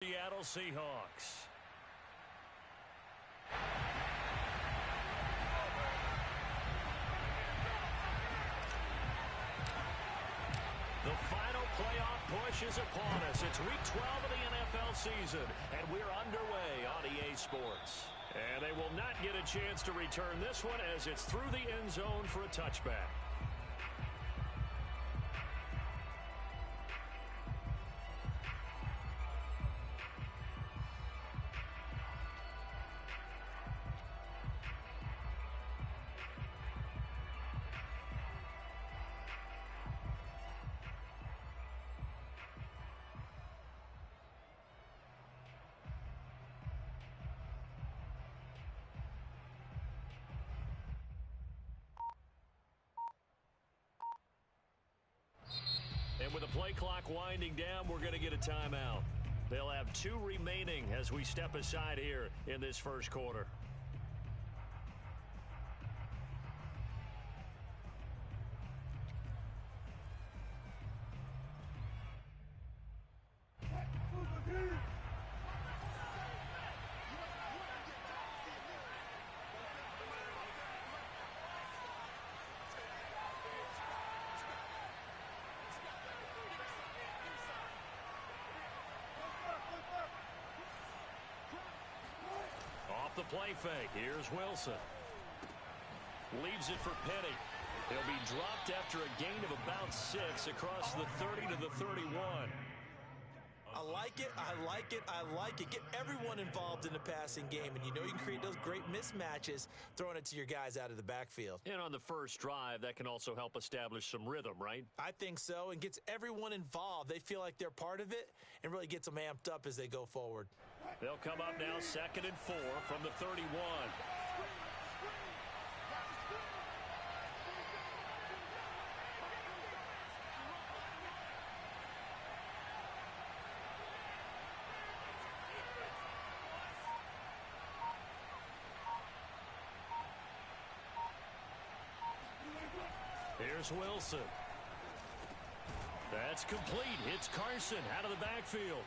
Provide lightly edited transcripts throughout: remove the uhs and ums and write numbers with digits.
Seattle Seahawks. The final playoff push is upon us. It's week 12 of the NFL season, and we're underway on EA Sports. And they will not get a chance to return this one as it's through the end zone for a touchback. And with the play clock winding down, we're going to get a timeout. They'll have 2 remaining as we step aside here in this first quarter. Off the play fake, here's Wilson. Leaves it for Penny. He'll be dropped after a gain of about 6 across the 30 to the 31. I like it, I like it, I like it. Get everyone involved in the passing game, and you know you can create those great mismatches throwing it to your guys out of the backfield. And on the first drive, that can also help establish some rhythm, right? I think so, and gets everyone involved. They feel like they're part of it and really gets them amped up as they go forward. They'll come up now 2nd and 4 from the 31. Here's Wilson. That's complete. Hits Carson out of the backfield.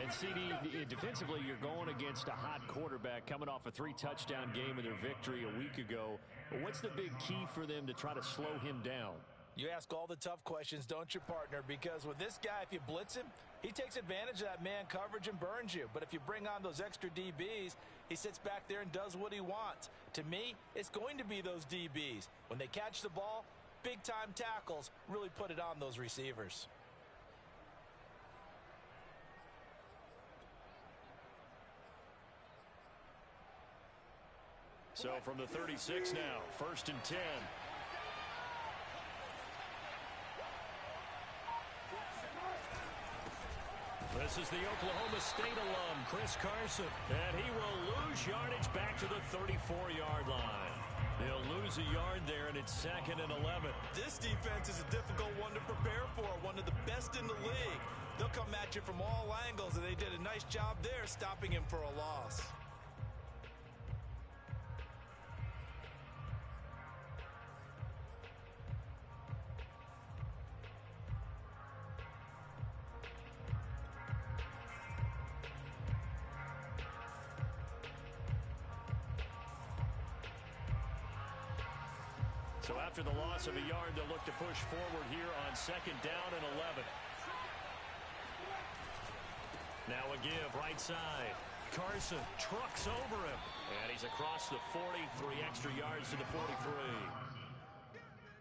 And CD, defensively, you're going against a hot quarterback coming off a 3-touchdown game in their victory a week ago. What's the big key for them to try to slow him down? You ask all the tough questions, don't you, partner? Because with this guy, if you blitz him, he takes advantage of that man coverage and burns you. But if you bring on those extra DBs, he sits back there and does what he wants. To me, it's going to be those DBs. When they catch the ball, big-time tackles really put it on those receivers. So from the 36 now, 1st and 10. This is the Oklahoma State alum, Chris Carson, and he will lose yardage back to the 34-yard line. He'll lose a yard there, and it's 2nd and 11. This defense is a difficult one to prepare for, one of the best in the league. They'll come at you from all angles, and they did a nice job there stopping him for a loss. So after the loss of a yard, they'll look to push forward here on 2nd down and 11. Now a give right side. Carson trucks over him. And he's across the 40, 3 extra yards to the 43.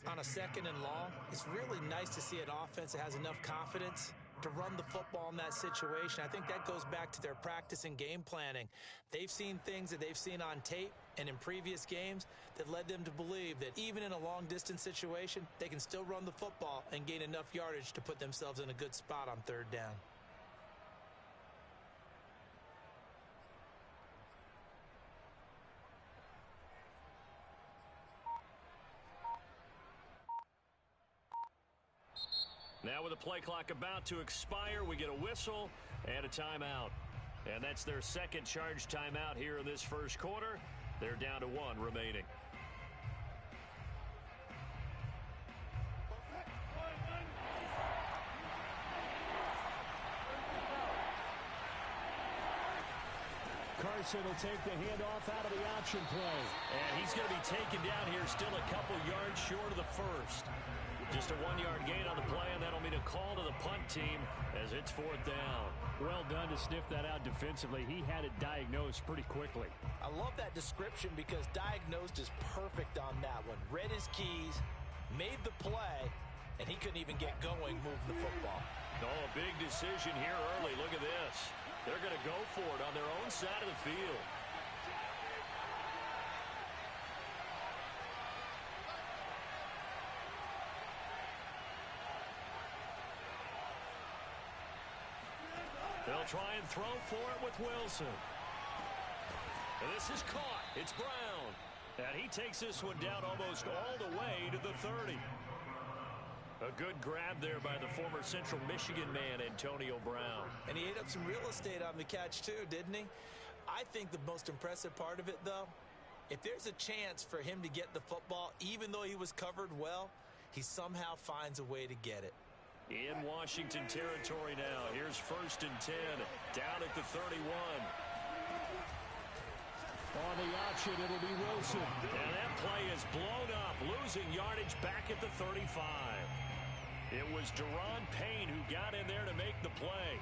On a 2nd and long, it's really nice to see an offense that has enough confidence to run the football in that situation. I think that goes back to their practice and game planning. They've seen things that they've seen on tape and in previous games that led them to believe that even in a long-distance situation, they can still run the football and gain enough yardage to put themselves in a good spot on 3rd down. Now with the play clock about to expire, we get a whistle and a timeout. And that's their 2nd charge timeout here in this first quarter. They're down to 1 remaining. Carson will take the handoff out of the option play. And he's going to be taken down here, still a couple yards short of the first. Just a 1-yard gain on the play, and that'll mean a call to the punt team as it's 4th down. Well done to sniff that out defensively. He had it diagnosed pretty quickly. I love that description because diagnosed is perfect on that one. Read his keys, made the play, and he couldn't even get going moving the football. Oh, a big decision here early. Look at this. They're going to go for it on their own side of the field. They'll try and throw for it with Wilson. And this is caught. It's Brown. And he takes this one down almost all the way to the 30. A good grab there by the former Central Michigan man, Antonio Brown. And he ate up some real estate on the catch too, didn't he? I think the most impressive part of it, though, if there's a chance for him to get the football, even though he was covered well, he somehow finds a way to get it. In Washington territory now. Here's 1st and 10. Down at the 31. On the option, it'll be Wilson. And that play is blown up, losing yardage back at the 35. It was Daron Payne who got in there to make the play.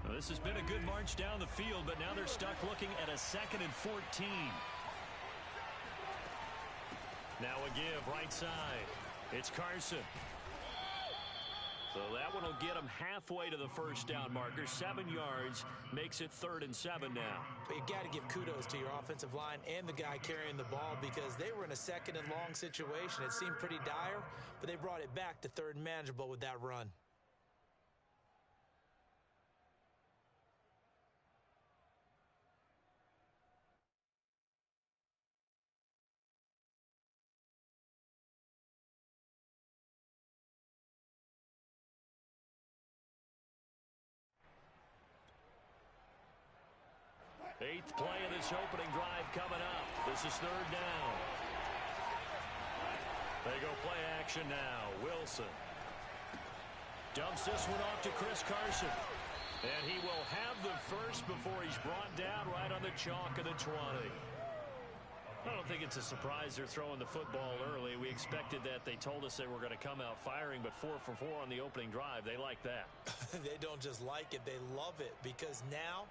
This has been a good march down the field, but now they're stuck looking at a 2nd and 14. Now a give right side. It's Carson. So that one will get him halfway to the first down marker. 7 yards makes it 3rd and 7 now. But you got to give kudos to your offensive line and the guy carrying the ball because they were in a 2nd and long situation. It seemed pretty dire, but they brought it back to 3rd and manageable with that run. Eighth play of this opening drive coming up. This is 3rd down. They go play action now. Wilson dumps this one off to Chris Carson. And he will have the first before he's brought down right on the chalk of the 20. I don't think it's a surprise they're throwing the football early. We expected that. They told us they were going to come out firing, but 4 for 4 on the opening drive. They like that. They don't just like it. They love it because now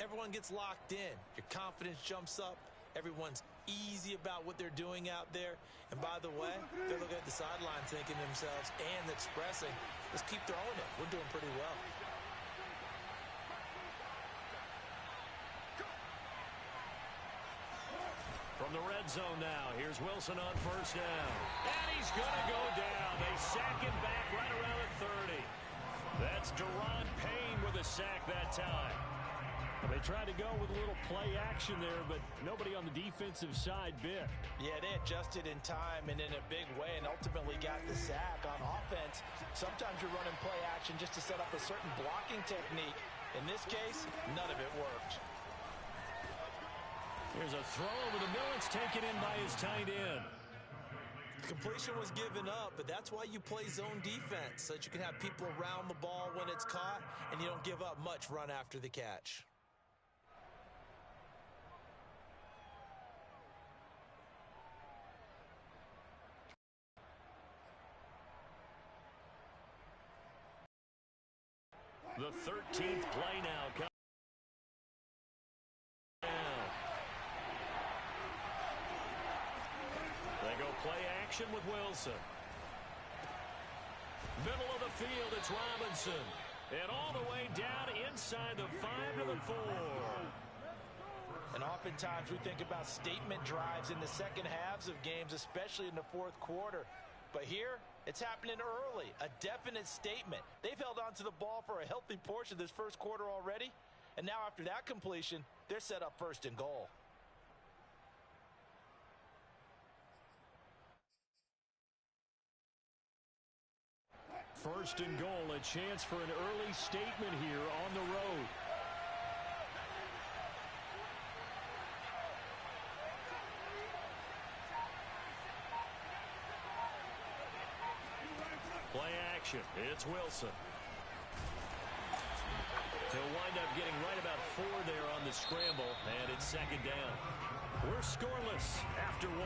everyone gets locked in. Your confidence jumps up. Everyone's easy about what they're doing out there. And by the way, they're looking at the sideline thinking to themselves and expressing, let's keep throwing it. We're doing pretty well. From the red zone now, here's Wilson on 1st down. And he's going to go down. They sack him back right around the 30. That's Daron Payne with a sack that time. They tried to go with a little play action there, but nobody on the defensive side bit. Yeah, they adjusted in time and in a big way and ultimately got the sack. On offense, sometimes you're running play action just to set up a certain blocking technique. In this case, none of it worked. Here's a throw over the middle. It's taken in by his tight end. Completion was given up, but that's why you play zone defense, so that you can have people around the ball when it's caught, and you don't give up much run after the catch. The 13th play now. They go play action with Wilson. Middle of the field, it's Robinson. And all the way down inside the 5 to the 4. And oftentimes we think about statement drives in the second halves of games, especially in the 4th quarter. But here, it's happening early, a definite statement. They've held on to the ball for a healthy portion of this 1st quarter already. And now after that completion, they're set up 1st and goal. First and goal, a chance for an early statement here on the road. action. It's Wilson. He'll wind up getting right about 4 there on the scramble, and it's second down. We're scoreless after 1.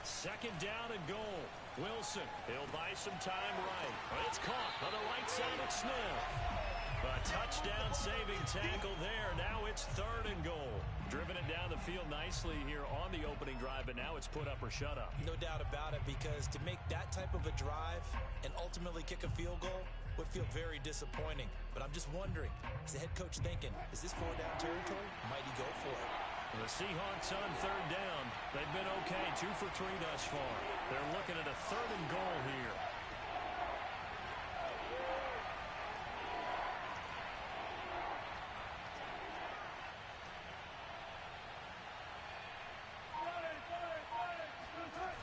Second down and goal. Wilson, he'll buy some time right. It's caught on the right side of Smith. A touchdown saving tackle there. Now it's third and goal. Driven it down the field nicely here on the opening drive, but now it's put up or shut up. No doubt about it, because to make that type of a drive and ultimately kick a field goal would feel very disappointing. But I'm just wondering, is the head coach thinking, is this 4-down territory? Might he go for it? The Seahawks on third down. They've been okay, 2 for 3 thus far. They're looking at a third and goal here.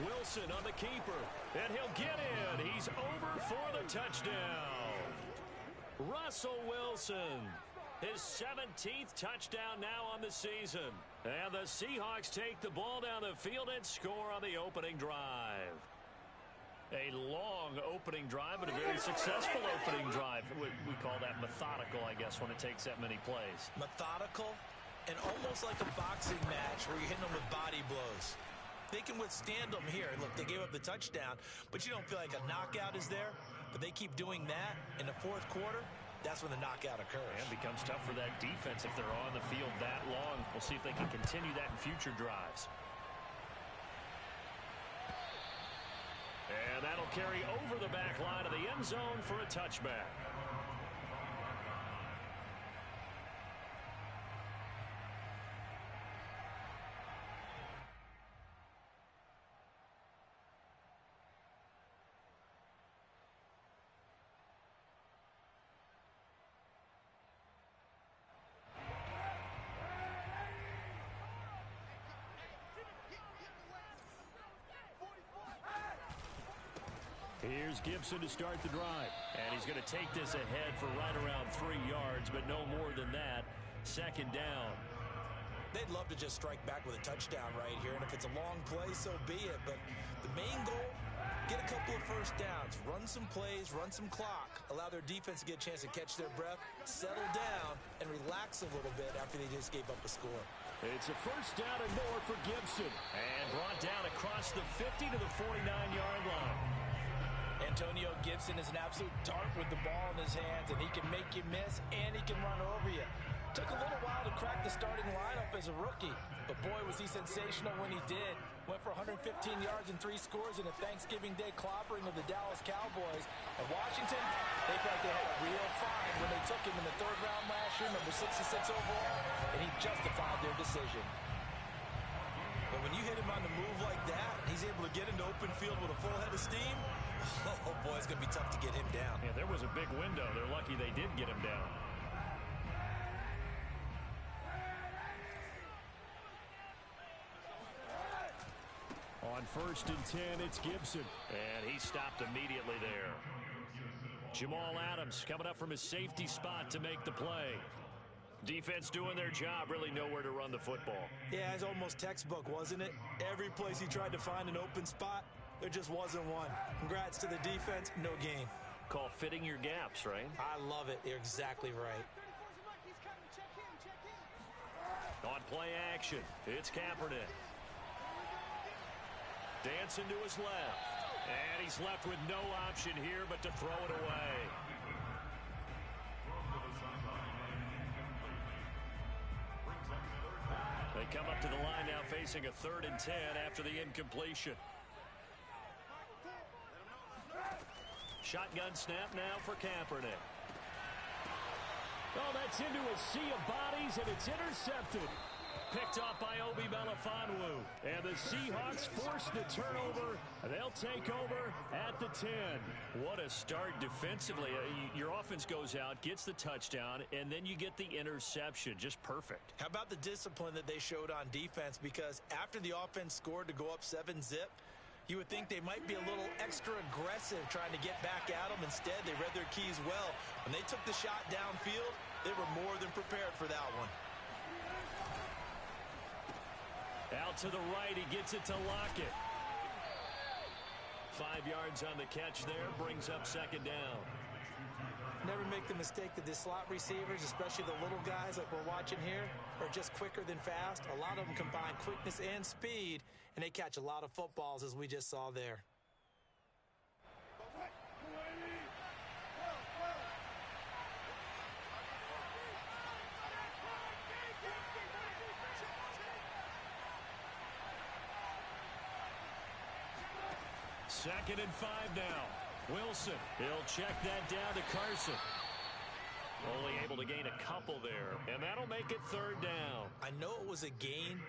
Wilson on the keeper, and he'll get in. He's over for the touchdown. Russell Wilson. His 17th touchdown now on the season. And the Seahawks take the ball down the field and score on the opening drive. A long opening drive, but a very successful opening drive. We call that methodical, I guess, when it takes that many plays. Methodical and almost like a boxing match where you're hitting them with body blows. They can withstand them here. Look, they gave up the touchdown, but you don't feel like a knockout is there. But they keep doing that in the fourth quarter. That's when the knockout occurs. And it becomes tough for that defense if they're on the field that long. We'll see if they can continue that in future drives. And that'll carry over the back line of the end zone for a touchback. Here's Gibson to start the drive. And he's going to take this ahead for right around 3 yards, but no more than that. Second down. They'd love to just strike back with a touchdown right here. And if it's a long play, so be it. But the main goal, get a couple of first downs. Run some plays, run some clock. Allow their defense to get a chance to catch their breath, settle down, and relax a little bit after they just gave up a score. It's a first down and more for Gibson. And brought down across the 50 to the 49-yard line. Antonio Gibson is an absolute dart with the ball in his hands, and he can make you miss, and he can run over you. Took a little while to crack the starting lineup as a rookie, but boy, was he sensational when he did. Went for 115 yards and 3 scores in a Thanksgiving Day clobbering of the Dallas Cowboys. And Washington, they felt they had a real find when they took him in the 3rd round last year, number 66 overall, and he justified their decision. But when you hit him on the move like that, he's able to get into open field with a full head of steam. Oh, boy, it's going to be tough to get him down. Yeah, there was a big window. They're lucky they did get him down. On 1st and 10, it's Gibson. And he stopped immediately there. Jamal Adams coming up from his safety spot to make the play. Defense doing their job, really nowhere to run the football. Yeah, it's almost textbook, wasn't it? Every place he tried to find an open spot, there just wasn't one. Congrats to the defense, no gain. Call fitting your gaps, right? I love it. You're exactly right. On play action, it's Kaepernick. Dancing to his left. And he's left with no option here but to throw it away. They come up to the line now facing a 3rd and 10 after the incompletion. Shotgun snap now for Kaepernick. Oh, that's into a sea of bodies, and it's intercepted. picked off by Obi Melifonwu. And the Seahawks force the turnover. They'll take over at the 10. What a start defensively. Your offense goes out, gets the touchdown, and then you get the interception. Just perfect. How about the discipline that they showed on defense? Because after the offense scored to go up 7-zip, you would think they might be a little extra aggressive trying to get back at them. Instead, they read their keys well. When they took the shot downfield, they were more than prepared for that one. Out to the right, he gets it to Lockett. 5 yards on the catch there, brings up second down. Never make the mistake that the slot receivers, especially the little guys like we're watching here, are just quicker than fast. A lot of them combine quickness and speed, and they catch a lot of footballs, as we just saw there. Second and 5 now. Wilson, he'll check that down to Carson. Only able to gain a couple there, and that'll make it third down. I know it was a gain,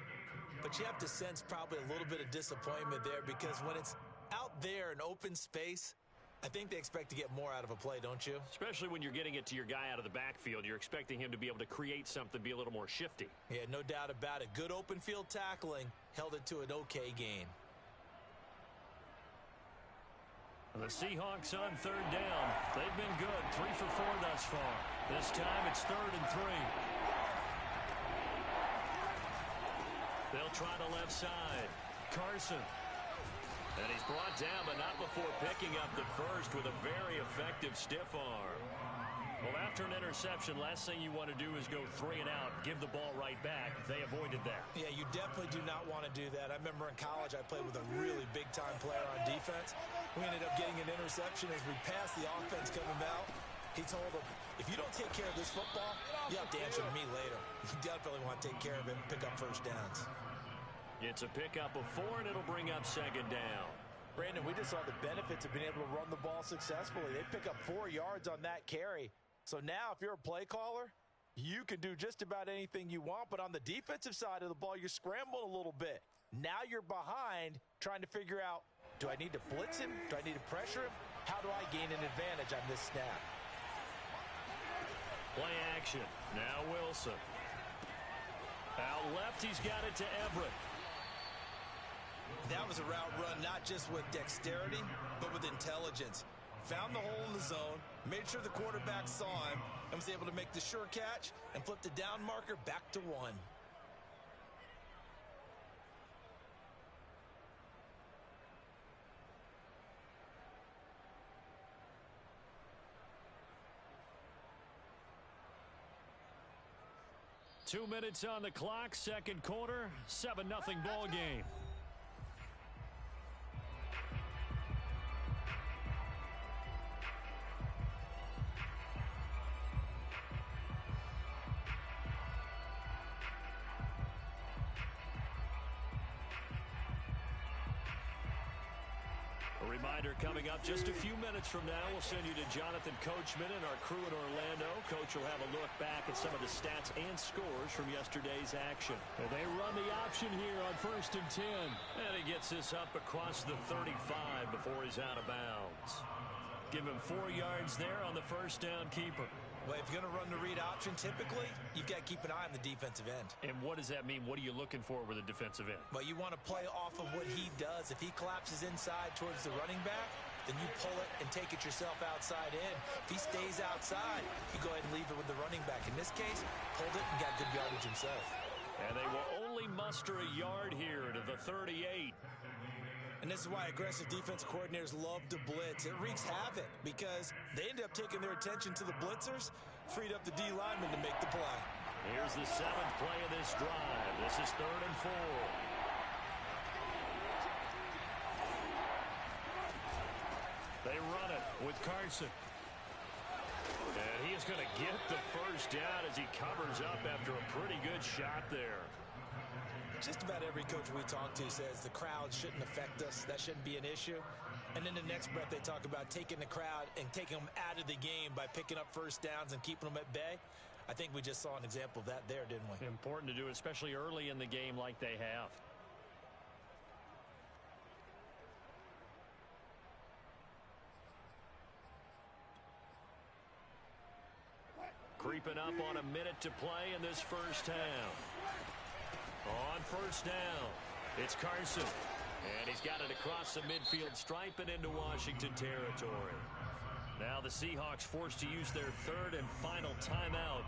but you have to sense probably a little bit of disappointment there, because when it's out there in open space, I think they expect to get more out of a play, don't you? Especially when you're getting it to your guy out of the backfield. You're expecting him to be able to create something, be a little more shifty. Yeah, no doubt about it. Good open field tackling held it to an okay gain. The Seahawks on third down. They've been good. 3 for 4 thus far. This time it's 3rd and 3. They'll try the left side. Carson. And he's brought down, but not before picking up the first with a very effective stiff arm. Well, after an interception, last thing you want to do is go 3 and out, give the ball right back. They avoided that. Yeah, you definitely do not want to do that. I remember in college I played with a really big-time player on defense. We ended up getting an interception as we passed the offense coming out. He told him, if you don't take care of this football, you have to answer to me later. You definitely want to take care of it and pick up first downs. It's a pickup of 4, and it'll bring up second down. Brandon, we just saw the benefits of being able to run the ball successfully. They pick up 4 yards on that carry. So now if you're a play caller, you can do just about anything you want. But on the defensive side of the ball, you're scrambling a little bit. Now you're behind trying to figure out, do I need to blitz him? Do I need to pressure him? How do I gain an advantage on this snap? Play action. Now Wilson. Out left, he's got it to Everett. That was a route run not just with dexterity, but with intelligence. Found the hole in the zone, made sure the quarterback saw him, and was able to make the sure catch and flip the down marker back to 1. Two minutes on the clock, second quarter, 7-0 ball game. Reminder coming up just a few minutes from now, we'll send you to Jonathan Coachman and our crew in Orlando. Coach will have a look back at some of the stats and scores from yesterday's action. And they run the option here on 1st and 10. And he gets this up across the 35 before he's out of bounds. Give him 4 yards there on the first down keeper. Well, if you're going to run the read option, typically, you've got to keep an eye on the defensive end. And what does that mean? What are you looking for with a defensive end? Well, you want to play off of what he does. If he collapses inside towards the running back, then you pull it and take it yourself outside in. If he stays outside, you go ahead and leave it with the running back. In this case, pulled it and got good yardage himself. And they will only muster a yard here to the 38. And this is why aggressive defense coordinators love to blitz. It wreaks havoc because they end up taking their attention to the blitzers, freed up the D lineman to make the play. Here's the 7th play of this drive. This is 3rd and 4. They run it with Carson. And he is going to get the first down as he covers up after a pretty good shot there. Just about every coach we talk to says the crowd shouldn't affect us. That shouldn't be an issue. And in the next breath, they talk about taking the crowd and taking them out of the game by picking up first downs and keeping them at bay. I think we just saw an example of that there, didn't we? Important to do, especially early in the game like they have. Creeping up on a minute to play in this first half. On first down, it's Carson. And he's got it across the midfield stripe and into Washington territory. Now the Seahawks forced to use their third and final timeout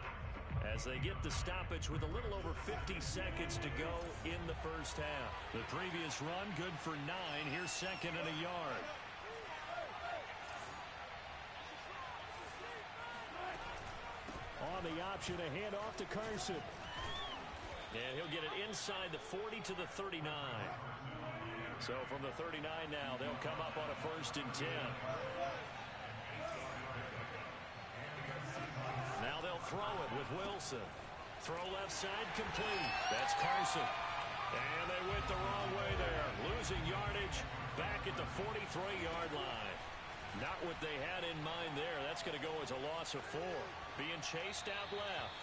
as they get the stoppage with a little over 50 seconds to go in the first half. The previous run good for 9. Here's second and a yard. On the option, a handoff to Carson. And he'll get it inside the 40 to the 39. So from the 39 now, they'll come up on a 1st and 10. Now they'll throw it with Wilson. Throw left side complete. That's Carson. And they went the wrong way there. Losing yardage back at the 43-yard line. Not what they had in mind there. That's going to go as a loss of 4. Being chased out left.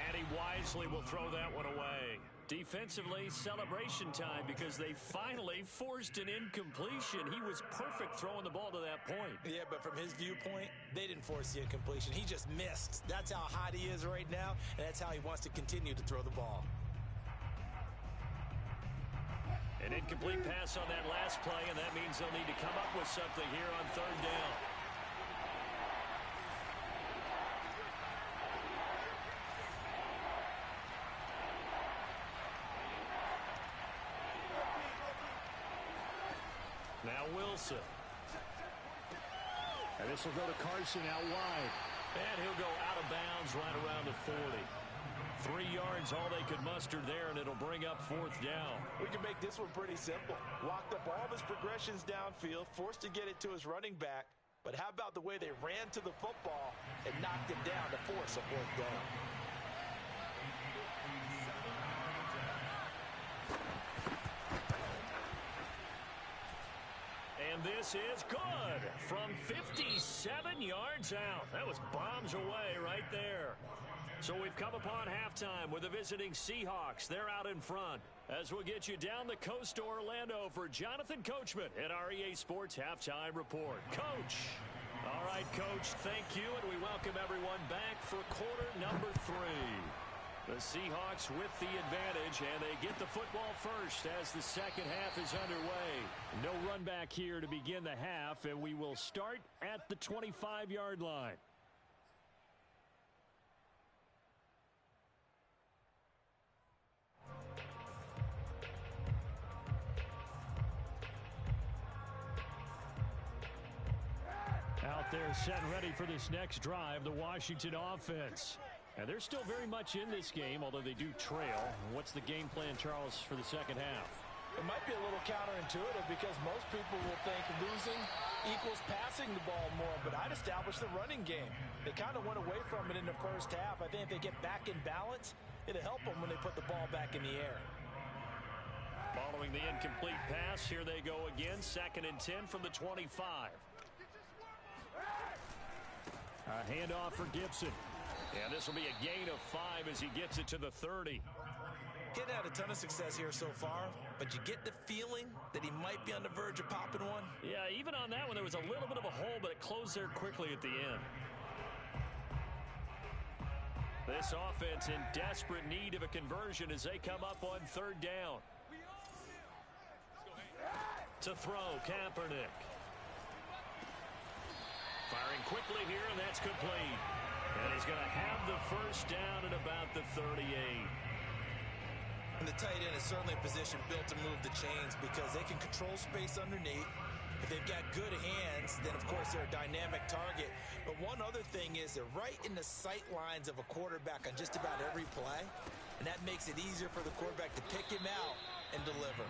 And he wisely will throw that one away. Defensively, celebration time because they finally forced an incompletion. He was perfect throwing the ball to that point. Yeah, but from his viewpoint, they didn't force the incompletion. He just missed. That's how hot he is right now, and that's how he wants to continue to throw the ball. An incomplete pass on that last play, and that means they'll need to come up with something here on 3rd down. Now Wilson. And this will go to Carson out wide. And he'll go out of bounds right around the 40. 3 yards, all they could muster there, and it'll bring up 4th down. We can make this one pretty simple. Locked up all of his progressions downfield, forced to get it to his running back. But how about the way they ran to the football and knocked him down to force a 4th down? And this is good from 57 yards out. That was bombs away right there. So we've come upon halftime with the visiting Seahawks. They're out in front. As we'll get you down the coast to Orlando for Jonathan Coachman at our EA Sports Halftime Report. Coach. All right, Coach, thank you, and we welcome everyone back for quarter number 3. The Seahawks with the advantage, and they get the football first as the second half is underway. No run back here to begin the half, and we will start at the 25-yard line. Out there set and ready for this next drive, the Washington offense. And they're still very much in this game, although they do trail. What's the game plan, Charles, for the second half? It might be a little counterintuitive because most people will think losing equals passing the ball more, but I'd establish the running game. They kind of went away from it in the first half. I think if they get back in balance, it'll help them when they put the ball back in the air. Following the incomplete pass, here they go again, 2nd and 10 from the 25. A handoff for Gibson. And this will be a gain of 5 as he gets it to the 30. Getting had a ton of success here so far, but you get the feeling that he might be on the verge of popping one. Yeah, even on that one, there was a little bit of a hole, but it closed there quickly at the end. This offense in desperate need of a conversion as they come up on 3rd down. To throw, Kaepernick. Firing quickly here, and that's complete. And he's going to have the first down at about the 38. And the tight end is certainly a position built to move the chains because they can control space underneath. If they've got good hands, then of course they're a dynamic target. But one other thing is they're right in the sight lines of a quarterback on just about every play. And that makes it easier for the quarterback to pick him out and deliver.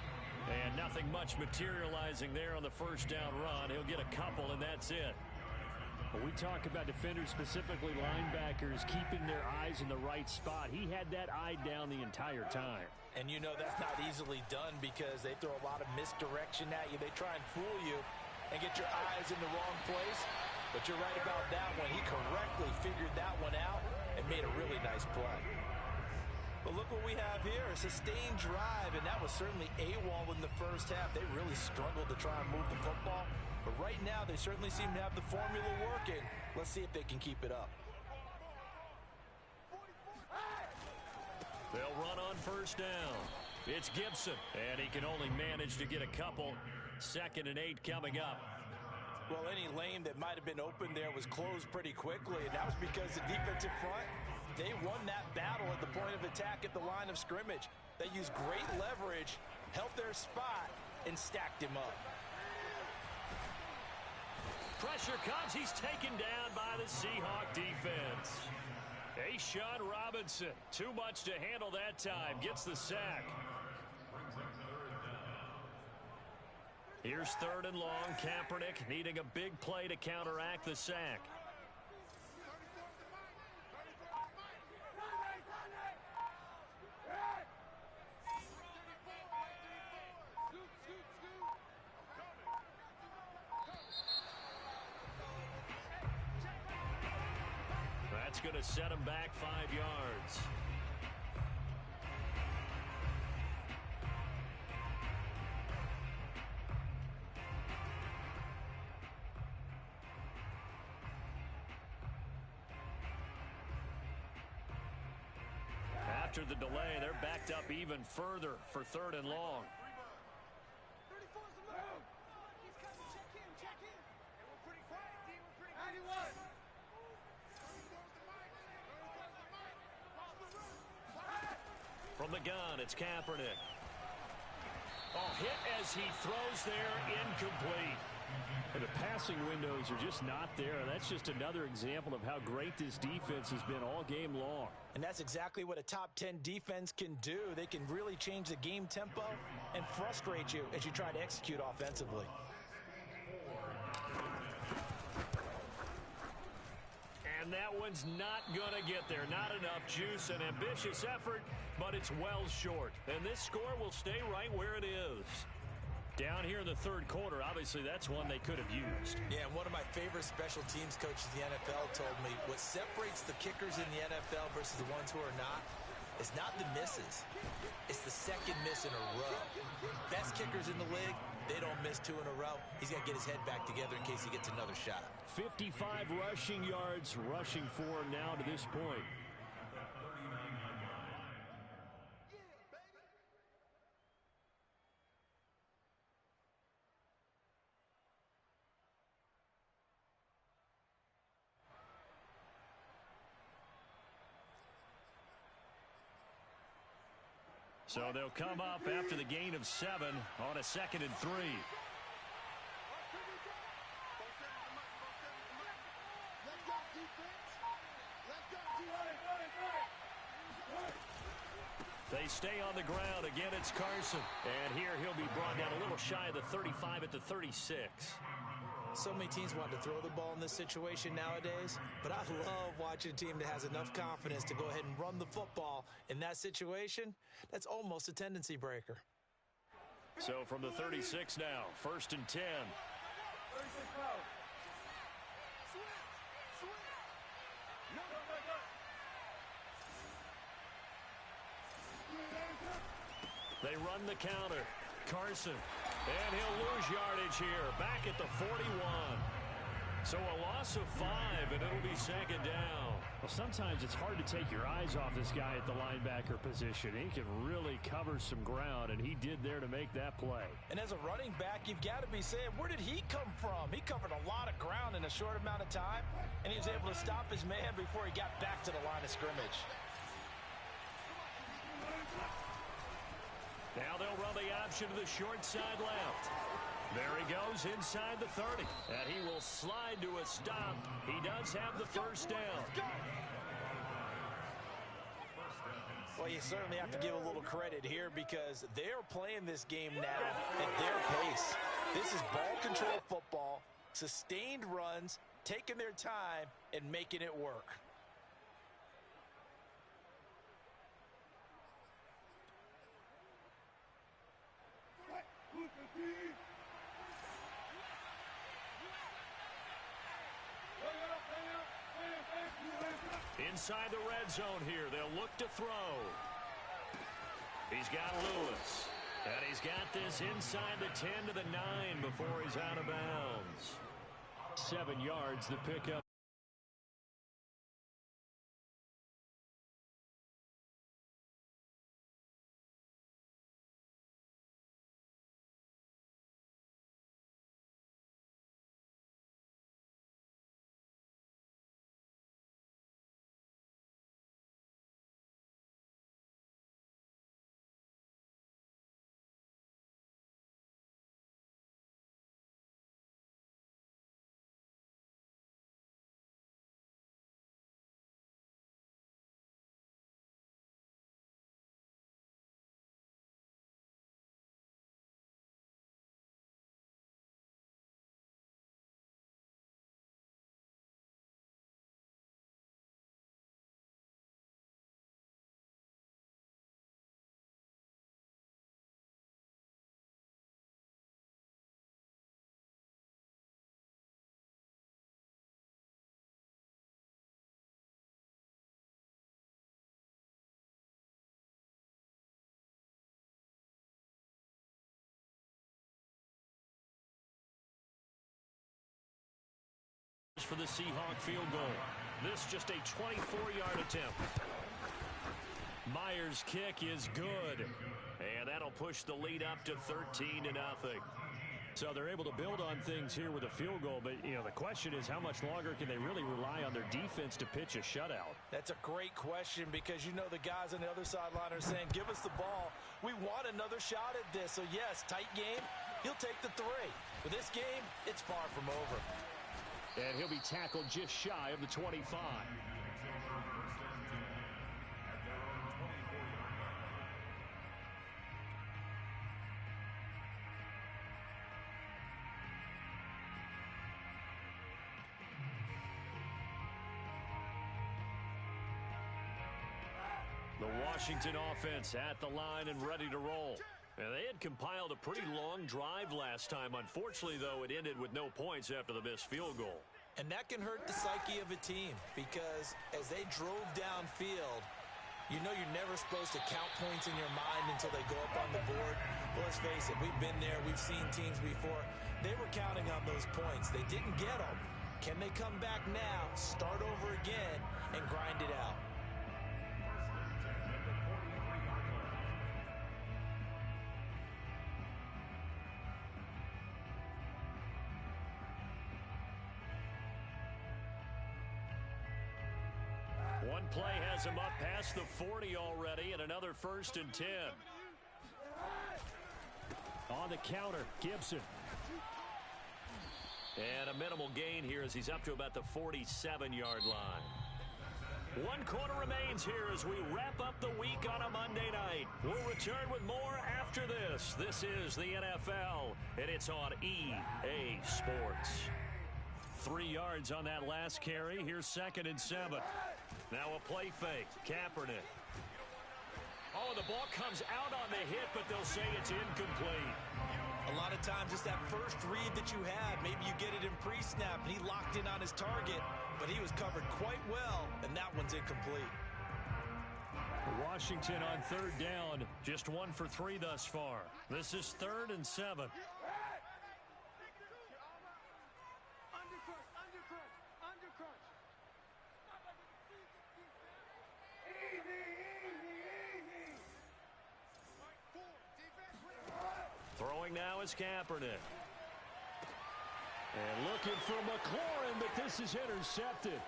And nothing much materializing there on the first down run. He'll get a couple, and that's it. When we talk about defenders, specifically linebackers, keeping their eyes in the right spot, he had that eye down the entire time. And you know that's not easily done because they throw a lot of misdirection at you. They try and fool you. and get your eyes in the wrong place. But you're right about that one. He correctly figured that one out and made a really nice play. But look what we have here, a sustained drive, and that was certainly AWOL in the first half. They really struggled to try and move the football. But right now, they certainly seem to have the formula working. Let's see if they can keep it up. They'll run on first down. It's Gibson, and he can only manage to get a couple. 2nd and 8 coming up. Well, any lane that might have been open there was closed pretty quickly, and that was because the defensive front, they won that battle at the point of attack at the line of scrimmage. They used great leverage, held their spot, and stacked him up. Pressure comes. He's taken down by the Seahawk defense. A'Shawn Robinson, too much to handle that time, gets the sack. Here's 3rd and long. Kaepernick needing a big play to counteract the sack. That's going to set him back 5 yards. After the delay, they're backed up even further for 3rd and long. From the gun, it's Kaepernick. Oh, hit as he throws there, incomplete. And the passing windows are just not there. That's just another example of how great this defense has been all game long. And that's exactly what a top 10 defense can do. They can really change the game tempo and frustrate you as you try to execute offensively. And that one's not going to get there. Not enough juice. An ambitious effort, but it's well short. And this score will stay right where it is. Down here in the 3rd quarter, obviously that's one they could have used. Yeah, and one of my favorite special teams coaches in the NFL told me what separates the kickers in the NFL versus the ones who are not is not the misses. It's the 2nd miss in a row. Best kickers in the league, they don't miss 2 in a row. He's got to get his head back together in case he gets another shot. 55 rushing yards, rushing for him now to this point. So they'll come up after the gain of 7 on a 2nd and 3. They stay on the ground. Again, it's Carson. And here he'll be brought down a little shy of the 35 at the 36. So many teams want to throw the ball in this situation nowadays, but I love watching a team that has enough confidence to go ahead and run the football. In that situation, that's almost a tendency breaker. So from the 36 now, 1st and 10. They run the counter. Carson. And he'll lose yardage here. Back at the 41. So a loss of 5, and it'll be 2nd down. Well, sometimes it's hard to take your eyes off this guy at the linebacker position. He can really cover some ground, and he did there to make that play. And as a running back, you've got to be saying, where did he come from? He covered a lot of ground in a short amount of time, and he was able to stop his man before he got back to the line of scrimmage. Now they'll run the option to the short side left. There he goes inside the 30. And he will slide to a stop. He does have the 1st down. Well, you certainly have to give a little credit here because they're playing this game now at their pace. This is ball control football, sustained runs, taking their time, and making it work. inside the red zone here. They'll look to throw. He's got Lewis. And he's got this inside the 10 to the 9 before he's out of bounds. 7 yards the pickup. For the Seahawk field goal. This just a 24-yard attempt. Myers' kick is good. And that'll push the lead up to 13-0. So they're able to build on things here with a field goal. But, you know, the question is how much longer can they really rely on their defense to pitch a shutout? That's a great question because you know the guys on the other sideline are saying, give us the ball. We want another shot at this. So, yes, tight game. He'll take the 3. For this game, it's far from over. And he'll be tackled just shy of the 25. The Washington offense at the line and ready to roll. And they had compiled a pretty long drive last time. Unfortunately, though, it ended with no points after the missed field goal. And that can hurt the psyche of a team because as they drove downfield, you know you're never supposed to count points in your mind until they go up on the board. Well, let's face it, we've been there. We've seen teams before. They were counting on those points. They didn't get them. Can they come back now, start over again, and grind it out? One play has him up past the 40 already, and another 1st and 10. On the counter, Gibson. And a minimal gain here as he's up to about the 47-yard line. 1 quarter remains here as we wrap up the week on a Monday night. We'll return with more after this. This is the NFL, and it's on EA Sports. 3 yards on that last carry. Here's 2nd and 7. Now a play fake. Kaepernick. Oh, the ball comes out on the hit, but they'll say it's incomplete. A lot of times it's that first read that you had. Maybe you get it in pre-snap, and he locked in on his target, but he was covered quite well, and that one's incomplete. Washington on 3rd down. Just 1 for 3 thus far. This is 3rd and 7. Throwing now is Kaepernick. And looking for McLaurin, but this is intercepted.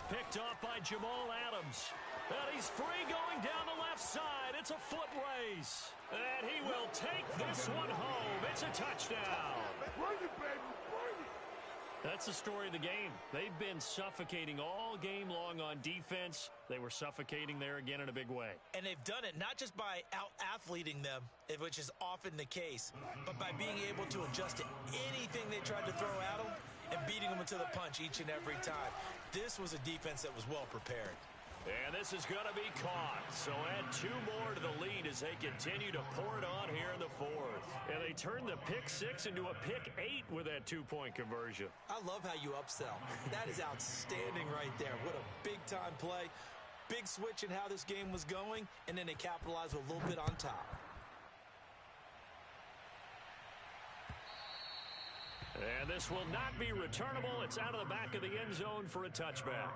Picked off by Jamal Adams. And he's free going down the left side. It's a foot race. And he will take this one home. It's a touchdown. Bring it, baby. Bring it. That's the story of the game. They've been suffocating all game long on defense. They were suffocating there again in a big way. And they've done it not just by out-athleting them, which is often the case, but by being able to adjust to anything they tried to throw at them and beating them into the punch each and every time. This was a defense that was well prepared. And this is going to be caught. So add 2 more to the lead as they continue to pour it on here in the 4th. And they turned the pick 6 into a pick 8 with that 2-point conversion. I love how you upsell. That is outstanding right there. What a big-time play. Big switch in how this game was going, and then they capitalized with a little bit on top. And this will not be returnable. It's out of the back of the end zone for a touchback.